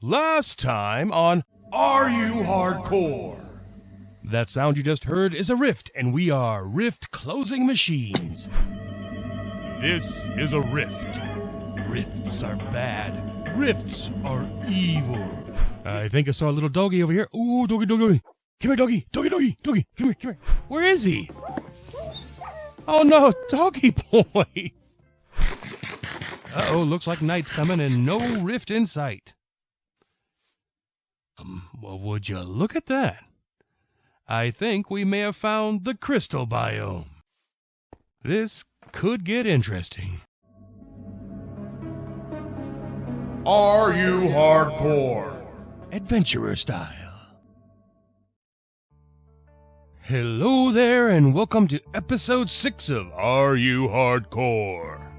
Last time on RUHardcore. That sound you just heard is a rift, and we are rift closing machines. This is a rift. Rifts are bad. Rifts are evil. I think I saw a little doggy over here. Ooh, doggy, doggy, doggy. Come here, doggy, doggy, doggy, doggy. Come here, come here. Where is he? Oh no, doggy boy. Uh-oh, looks like night's coming and no rift in sight. Well, would you look at that? I think we may have found the crystal biome. This could get interesting. RUHardcore. Adventurer style. Hello there and welcome to episode 6 of RUHardcore.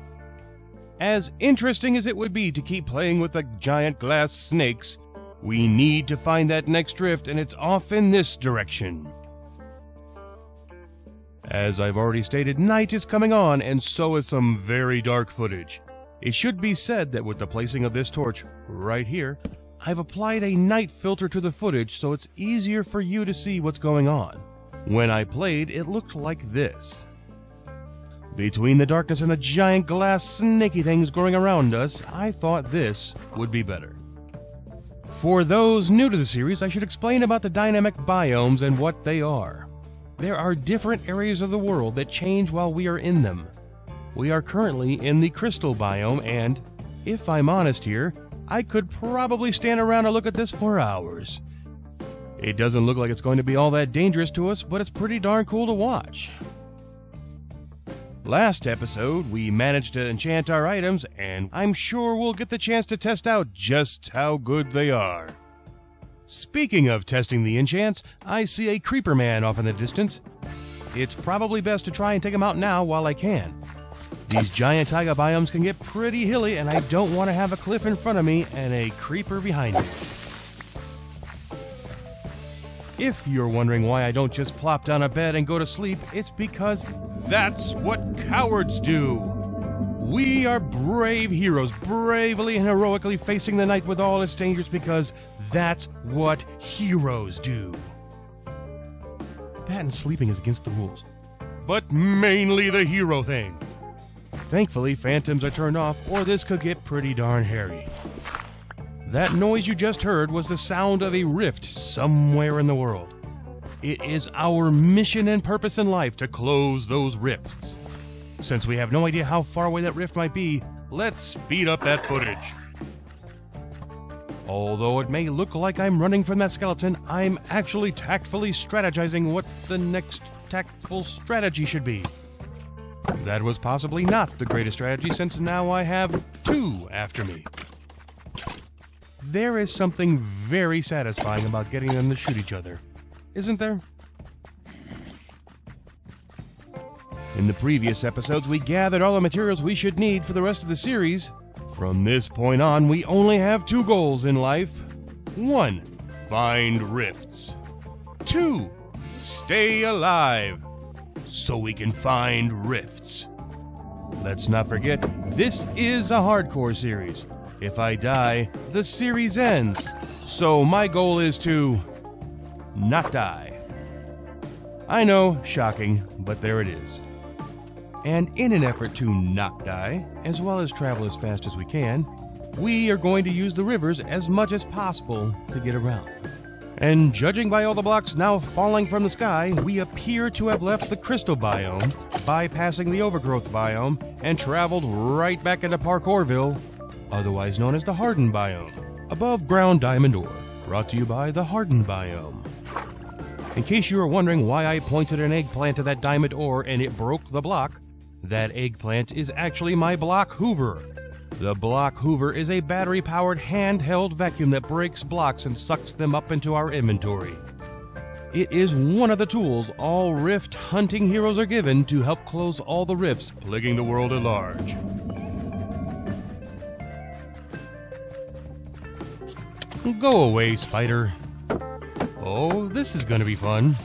As interesting as it would be to keep playing with the giant glass snakes, we need to find that next rift, and it's off in this direction. As I've already stated, night is coming on, and so is some very dark footage. It should be said that with the placing of this torch right here, I've applied a night filter to the footage so it's easier for you to see what's going on. When I played, it looked like this. Between the darkness and the giant glass snaky things growing around us, I thought this would be better. For those new to the series, I should explain about the dynamic biomes and what they are. There are different areas of the world that change while we are in them. We are currently in the crystal biome, and, if I'm honest here, I could probably stand around and look at this for hours. It doesn't look like it's going to be all that dangerous to us, but it's pretty darn cool to watch. Last episode, we managed to enchant our items, and I'm sure we'll get the chance to test out just how good they are. Speaking of testing the enchants, I see a creeper man off in the distance. It's probably best to try and take him out now while I can. These giant taiga biomes can get pretty hilly, and I don't want to have a cliff in front of me and a creeper behind me. If you're wondering why I don't just plop down a bed and go to sleep, it's because that's what cowards do. We are brave heroes, bravely and heroically facing the night with all its dangers because that's what heroes do. That and sleeping is against the rules, but mainly the hero thing. Thankfully, phantoms are turned off, or this could get pretty darn hairy. That noise you just heard was the sound of a rift somewhere in the world. It is our mission and purpose in life to close those rifts. Since we have no idea how far away that rift might be, let's speed up that footage. Although it may look like I'm running from that skeleton, I'm actually tactfully strategizing what the next tactful strategy should be. That was possibly not the greatest strategy, since now I have 2 after me. There is something very satisfying about getting them to shoot each other, isn't there? In the previous episodes, we gathered all the materials we should need for the rest of the series. From this point on, we only have 2 goals in life. 1, find rifts. 2, stay alive, so we can find rifts. Let's not forget, this is a hardcore series. If I die, the series ends. So my goal is to not die. I know, shocking, but there it is. And in an effort to not die, as well as travel as fast as we can, we are going to use the rivers as much as possible to get around. And judging by all the blocks now falling from the sky, we appear to have left the crystal biome, bypassing the overgrowth biome, and traveled right back into Parkourville, otherwise known as the hardened biome, above ground diamond ore, brought to you by the hardened biome. In case you were wondering why I pointed an eggplant to that diamond ore and it broke the block, that eggplant is actually my block hoover. The block hoover is a battery-powered handheld vacuum that breaks blocks and sucks them up into our inventory. It is one of the tools all rift hunting heroes are given to help close all the rifts plaguing the world at large. Go away, spider. Oh, this is gonna be fun.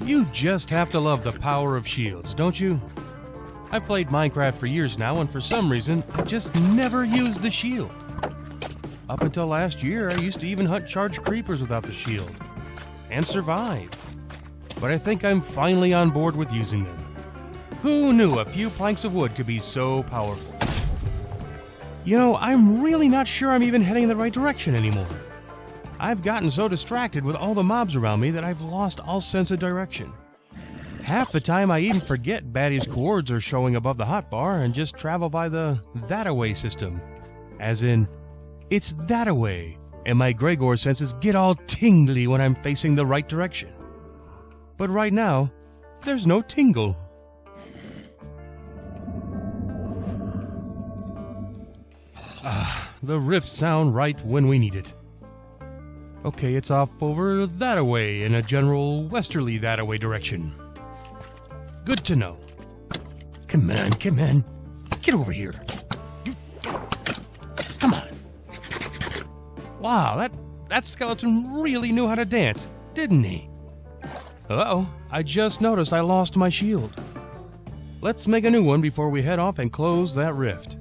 You just have to love the power of shields, don't you? I've played Minecraft for years now, and for some reason, I just never used the shield. Up until last year, I used to even hunt charged creepers without the shield. And survive. But I think I'm finally on board with using them. Who knew a few planks of wood could be so powerful? You know, I'm really not sure I'm even heading in the right direction anymore. I've gotten so distracted with all the mobs around me that I've lost all sense of direction. Half the time I even forget Batty's chords are showing above the hotbar and just travel by the that-away system. As in, it's that-away, and my Gragore senses get all tingly when I'm facing the right direction. But right now, there's no tingle. The rifts sound right when we need it. Okay, it's off over that-away in a general westerly that-away direction. Good to know. Come on, come on. Get over here. Come on. Wow, that skeleton really knew how to dance, didn't he? Uh-oh, I just noticed I lost my shield. Let's make a new one before we head off and close that rift.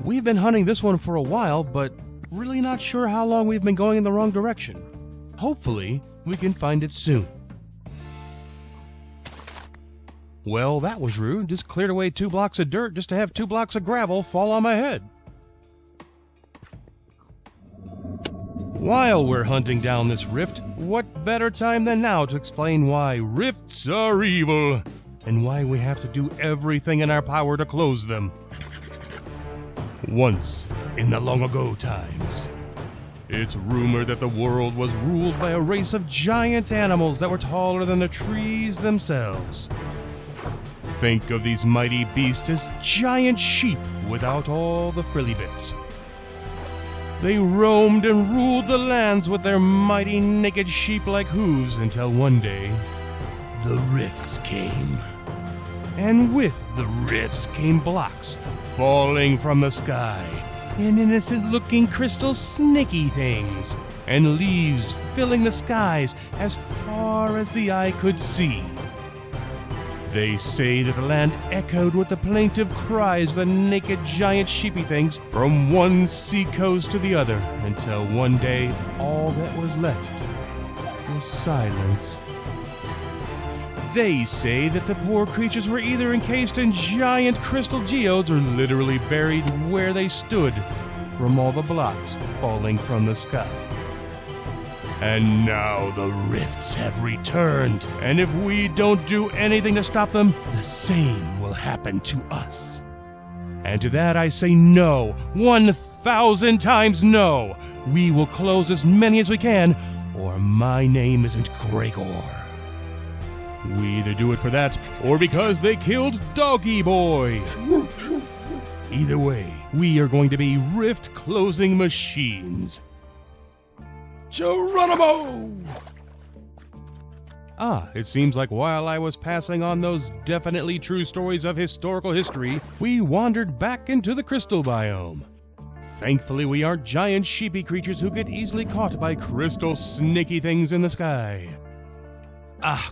We've been hunting this one for a while, but really not sure how long we've been going in the wrong direction. Hopefully, we can find it soon. Well, that was rude. Just cleared away 2 blocks of dirt just to have 2 blocks of gravel fall on my head. While we're hunting down this rift, what better time than now to explain why rifts are evil and why we have to do everything in our power to close them. Once, in the long ago times, it's rumored that the world was ruled by a race of giant animals that were taller than the trees themselves. Think of these mighty beasts as giant sheep without all the frilly bits. They roamed and ruled the lands with their mighty naked sheep-like hooves until one day, the rifts came. And with the rifts came blocks falling from the sky, and innocent-looking crystal snaky things, and leaves filling the skies as far as the eye could see. They say that the land echoed with the plaintive cries of the naked giant sheepy things from one sea coast to the other, until one day all that was left was silence. They say that the poor creatures were either encased in giant crystal geodes or literally buried where they stood from all the blocks falling from the sky. And now the rifts have returned, and if we don't do anything to stop them, the same will happen to us. And to that I say no, 1,000 times no! We will close as many as we can, or my name isn't Gragore. We either do it for that, or because they killed Doggy Boy. Either way, we are going to be rift-closing machines. Geronimo! It seems like while I was passing on those definitely true stories of historical history, we wandered back into the crystal biome. Thankfully, we aren't giant sheepy creatures who get easily caught by crystal snaky things in the sky.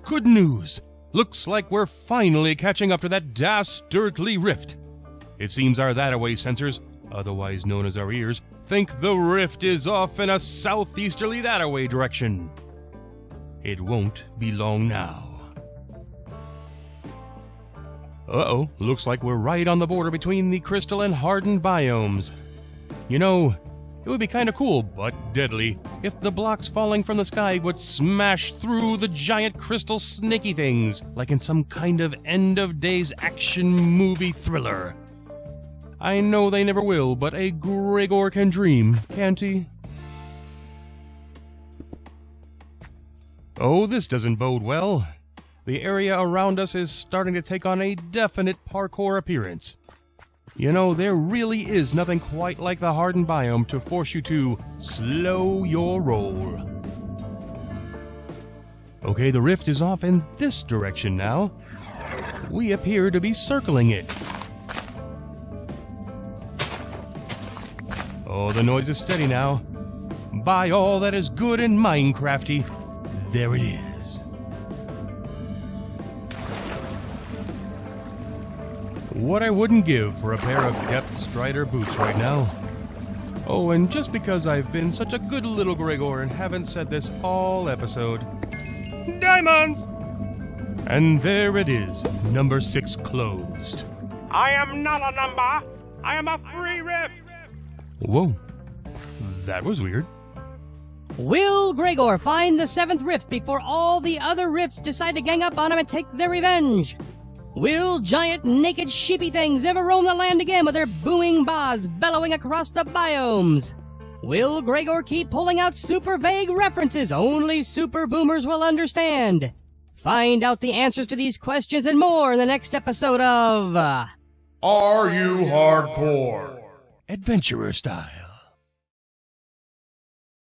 Good news! Looks like we're finally catching up to that dastardly rift. It seems our that-away sensors, otherwise known as our ears, think the rift is off in a southeasterly that-away direction. It won't be long now. Uh-oh, looks like we're right on the border between the crystal and hardened biomes. You know, it would be kinda cool, but deadly, if the blocks falling from the sky would smash through the giant crystal snaky things, like in some kind of end-of-days action movie thriller. I know they never will, but a Gragore can dream, can't he? Oh, this doesn't bode well. The area around us is starting to take on a definite parkour appearance. You know, there really is nothing quite like the hardened biome to force you to slow your roll. Okay, the rift is off in this direction now. We appear to be circling it. Oh, the noise is steady now. By all that is good and Minecrafty, there it is. What I wouldn't give for a pair of Depth Strider boots right now. Oh, and just because I've been such a good little Gragore and haven't said this all episode, diamonds! And there it is, number 6 closed. I am not a number. I am a free rift. Whoa, that was weird. Will Gragore find the 7th rift before all the other rifts decide to gang up on him and take their revenge? Will giant naked sheepy things ever roam the land again with their booming baas bellowing across the biomes? Will Gragore keep pulling out super vague references only super boomers will understand? Find out the answers to these questions and more in the next episode of... RUHardcore? Adventurer style.